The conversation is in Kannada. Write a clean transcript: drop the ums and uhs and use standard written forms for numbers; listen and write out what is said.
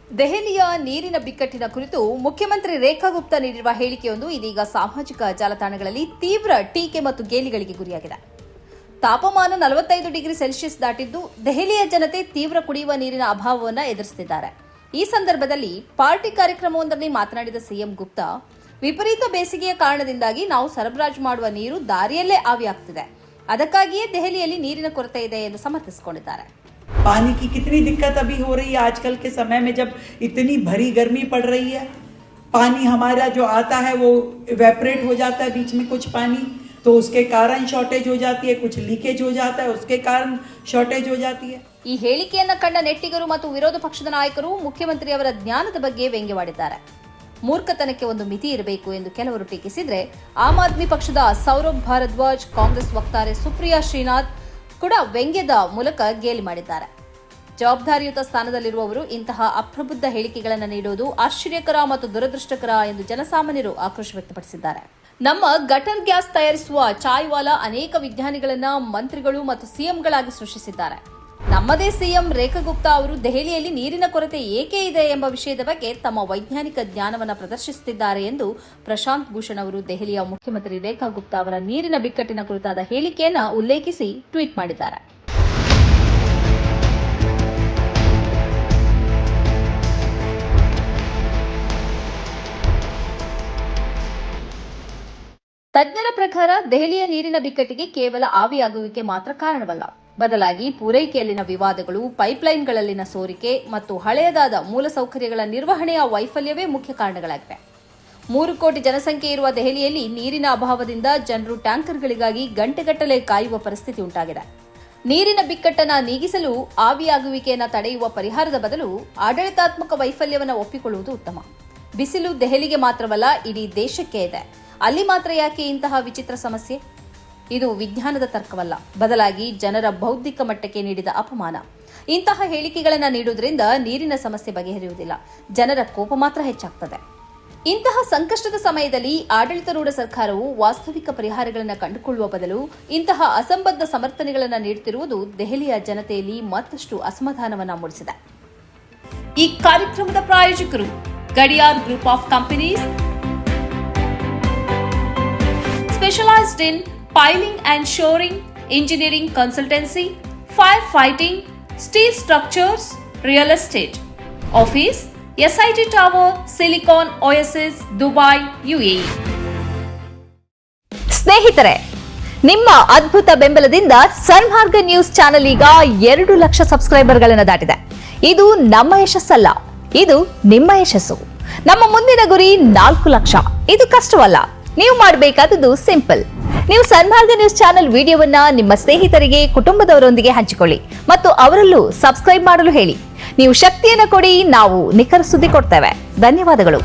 ದೆಹಲಿಯ ನೀರಿನ ಬಿಕ್ಕಟ್ಟಿನ ಕುರಿತು ಮುಖ್ಯಮಂತ್ರಿ ರೇಖಾ ಗುಪ್ತಾ ನೀಡಿರುವ ಹೇಳಿಕೆಯೊಂದು ಇದೀಗ ಸಾಮಾಜಿಕ ಜಾಲತಾಣಗಳಲ್ಲಿ ತೀವ್ರ ಟೀಕೆ ಮತ್ತು ಗೇಲಿಗಳಿಗೆ ಗುರಿಯಾಗಿದೆ. ತಾಪಮಾನ 45 ಡಿಗ್ರಿ ಸೆಲ್ಸಿಯಸ್ ದಾಟಿದ್ದು ದೆಹಲಿಯ ಜನತೆ ತೀವ್ರ ಕುಡಿಯುವ ನೀರಿನ ಅಭಾವವನ್ನು ಎದುರಿಸುತ್ತಿದ್ದಾರೆ. ಈ ಸಂದರ್ಭದಲ್ಲಿ ಪಾರ್ಟಿ ಕಾರ್ಯಕ್ರಮವೊಂದರಲ್ಲಿ ಮಾತನಾಡಿದ ಸಿಎಂ ಗುಪ್ತಾ, ವಿಪರೀತ ಬೇಸಿಗೆಯ ಕಾರಣದಿಂದಾಗಿ ನಾವು ಸರಬರಾಜು ಮಾಡುವ ನೀರು ದಾರಿಯಲ್ಲೇ ಆವಿಯಾಗ್ತಿದೆ. ಅದಕ್ಕಾಗಿಯೇ ದೆಹಲಿಯಲ್ಲಿ ನೀರಿನ ಕೊರತೆ ಇದೆ ಎಂದು ಸಮರ್ಥಿಸಿಕೊಂಡಿದ್ದಾರೆ. पानी की कितनी दिक्कत अभी हो रही है आजकल के समय में, जब इतनी भरी गर्मी पड़ रही है. पानी हमारा जो आता है वो इवेपरेट हो जाता है बीच में कुछ पानी, तो उसके कारण शॉर्टेज हो जाती है. कुछ लीकेज हो जाता है, उसके कारण शॉर्टेज हो जाती है. ಈ ಹೇಳಿಕೆಯನ್ನ ಕಂಡ ನೆಟ್ಟಿಗರು ಮತ್ತು ವಿರೋಧ ಪಕ್ಷದ ನಾಯಕರು ಮುಖ್ಯಮಂತ್ರಿ ಅವರ ಜ್ಞಾನದ ಬಗ್ಗೆ ವ್ಯಂಗ್ಯವಾಡಿದ್ದಾರೆ. ಮೂರ್ಖತನಕ್ಕೆ ಒಂದು ಮಿತಿ ಇರಬೇಕು ಎಂದು ಕೆಲವರು ಟೀಕಿಸಿದ್ರೆ, ಆಮ್ ಆದ್ಮಿ ಪಕ್ಷದ ಸೌರಭ್ ಭಾರದ್ವಾಜ್, ಕಾಂಗ್ರೆಸ್ ವಕ್ತಾರೆ ಸುಪ್ರಿಯಾ ಶ್ರೀನಾಥ್ ಕೂಡ ವ್ಯಂಗ್ಯದ ಮೂಲಕ ಗೇಲಿ ಮಾಡಿದ್ದಾರೆ. ಜವಾಬ್ದಾರಿಯುತ ಸ್ಥಾನದಲ್ಲಿರುವವರು ಇಂತಹ ಅಪ್ರಬುದ್ಧ ಹೇಳಿಕೆಗಳನ್ನು ನೀಡುವುದು ಆಶ್ಚರ್ಯಕರ ಮತ್ತು ದುರದೃಷ್ಟಕರ ಎಂದು ಜನಸಾಮಾನ್ಯರು ಆಕ್ರೋಶ ವ್ಯಕ್ತಪಡಿಸಿದ್ದಾರೆ. ನಮ್ಮ ಗಟರ್ ಗ್ಯಾಸ್ ತಯಾರಿಸುವ ಚಾಯ್ವಾಲಾ ಅನೇಕ ವಿಜ್ಞಾನಿಗಳನ್ನ ಮಂತ್ರಿಗಳು ಮತ್ತು ಸಿಎಂಗಳಾಗಿ ಸೃಷ್ಟಿಸಿದ್ದಾರೆ. ನಮ್ಮದೇ ಸಿಎಂ ರೇಖಾ ಗುಪ್ತಾ ಅವರು ದೆಹಲಿಯಲ್ಲಿ ನೀರಿನ ಕೊರತೆ ಏಕೆ ಇದೆ ಎಂಬ ವಿಷಯದ ಬಗ್ಗೆ ತಮ್ಮ ವೈಜ್ಞಾನಿಕ ಜ್ಞಾನವನ್ನು ಪ್ರದರ್ಶಿಸುತ್ತಿದ್ದಾರೆ ಎಂದು ಪ್ರಶಾಂತ್ ಭೂಷಣ್ ಅವರು ದೆಹಲಿಯ ಮುಖ್ಯಮಂತ್ರಿ ರೇಖಾ ಗುಪ್ತಾ ಅವರ ನೀರಿನ ಬಿಕ್ಕಟ್ಟಿನ ಕುರಿತಾದ ಹೇಳಿಕೆಯನ್ನು ಉಲ್ಲೇಖಿಸಿ ಟ್ವೀಟ್ ಮಾಡಿದ್ದಾರೆ. ತಜ್ಞರ ಪ್ರಕಾರ ದೆಹಲಿಯ ನೀರಿನ ಬಿಕ್ಕಟ್ಟಿಗೆ ಕೇವಲ ಆವಿಯಾಗುವಿಕೆ ಮಾತ್ರ ಕಾರಣವಲ್ಲ, ಬದಲಾಗಿ ಪೂರೈಕೆಯಲ್ಲಿನ ವಿವಾದಗಳು, ಪೈಪ್ಲೈನ್ಗಳಲ್ಲಿನ ಸೋರಿಕೆ ಮತ್ತು ಹಳೆಯದಾದ ಮೂಲಸೌಕರ್ಯಗಳ ನಿರ್ವಹಣೆಯ ವೈಫಲ್ಯವೇ ಮುಖ್ಯ ಕಾರಣಗಳಾಗಿವೆ. 3 ಕೋಟಿ ಜನಸಂಖ್ಯೆ ಇರುವ ದೆಹಲಿಯಲ್ಲಿ ನೀರಿನ ಅಭಾವದಿಂದ ಜನರು ಟ್ಯಾಂಕರ್ಗಳಿಗಾಗಿ ಗಂಟೆಗಟ್ಟಲೆ ಕಾಯುವ ಪರಿಸ್ಥಿತಿ ಉಂಟಾಗಿದೆ. ನೀರಿನ ಬಿಕ್ಕಟ್ಟನ್ನು ನೀಗಿಸಲು ಆವಿಯಾಗುವಿಕೆಯನ್ನು ತಡೆಯುವ ಪರಿಹಾರದ ಬದಲು ಆಡಳಿತಾತ್ಮಕ ವೈಫಲ್ಯವನ್ನು ಒಪ್ಪಿಕೊಳ್ಳುವುದು ಉತ್ತಮ. ಬಿಸಿಲು ದೆಹಲಿಗೆ ಮಾತ್ರವಲ್ಲ, ಇಡೀ ದೇಶಕ್ಕೆ ಇದೆ. ಅಲ್ಲಿ ಮಾತ್ರ ಯಾಕೆ ಇಂತಹ ವಿಚಿತ್ರ ಸಮಸ್ಯೆ? ಇದು ವಿಜ್ಞಾನದ ತರ್ಕವಲ್ಲ, ಬದಲಾಗಿ ಜನರ ಬೌದ್ಧಿಕ ಮಟ್ಟಕ್ಕೆ ನೀಡಿದ ಅಪಮಾನ. ಇಂತಹ ಹೇಳಿಕೆಗಳನ್ನು ನೀಡುವುದರಿಂದ ನೀರಿನ ಸಮಸ್ಯೆ ಬಗೆಹರಿಯುವುದಿಲ್ಲ, ಜನರ ಕೋಪ ಮಾತ್ರ ಹೆಚ್ಚಾಗ್ತದೆ. ಇಂತಹ ಸಂಕಷ್ಟದ ಸಮಯದಲ್ಲಿ ಆಡಳಿತಾರೂಢ ಸರ್ಕಾರವು ವಾಸ್ತವಿಕ ಪರಿಹಾರಗಳನ್ನು ಕಂಡುಕೊಳ್ಳುವ ಬದಲು ಇಂತಹ ಅಸಂಬದ್ಧ ಸಮರ್ಥನೆಗಳನ್ನು ನೀಡುತ್ತಿರುವುದು ದೆಹಲಿಯ ಜನತೆಯಲ್ಲಿ ಮತ್ತಷ್ಟು ಅಸಮಾಧಾನವನ್ನು ಮೂಡಿಸಿದೆ. ಈ ಕಾರ್ಯಕ್ರಮದ ಪ್ರಾಯೋಜಕರು Gadiyar group of companies, specialized in piling and shoring, engineering consultancy, firefighting, steel structures, real estate. Office, SIT Tower, Silicon Oasis, Dubai, UAE. ಸ್ನೇಹಿತರೆ, ನಿಮ್ಮ ಅದ್ಭುತ ಬೆಂಬಲದಿಂದ ಸನ್ಮಾರ್ಗ ನ್ಯೂಸ್ ಚಾನೆಲ್ ಈಗ 2 ಲಕ್ಷ ಸಬ್ಸ್ಕ್ರೈಬರ್ಗಳನ್ನು ದಾಟಿದೆ. ಇದು ನಮ್ಮ ಯಶಸ್ಸಲ್ಲ, ಇದು ನಿಮ್ಮ ಯಶಸ್ಸು. ನಮ್ಮ ಮುಂದಿನ ಗುರಿ 4 ಲಕ್ಷ. ಇದು ಕಷ್ಟವಲ್ಲ, ನೀವು ಮಾಡಬೇಕಾದದ್ದು ಸಿಂಪಲ್. ನೀವು ಸನ್ಮಾರ್ಗ ನ್ಯೂಸ್ ಚಾನೆಲ್ ವಿಡಿಯೋವನ್ನ ನಿಮ್ಮ ಸ್ನೇಹಿತರಿಗೆ, ಕುಟುಂಬದವರೊಂದಿಗೆ ಹಂಚಿಕೊಳ್ಳಿ ಮತ್ತು ಅವರಲ್ಲೂ ಸಬ್ಸ್ಕ್ರೈಬ್ ಮಾಡಲು ಹೇಳಿ. ನೀವು ಶಕ್ತಿಯನ್ನು ಕೊಡಿ, ನಾವು ನಿಖರ ಸುದ್ದಿ ಕೊಡ್ತೇವೆ. ಧನ್ಯವಾದಗಳು.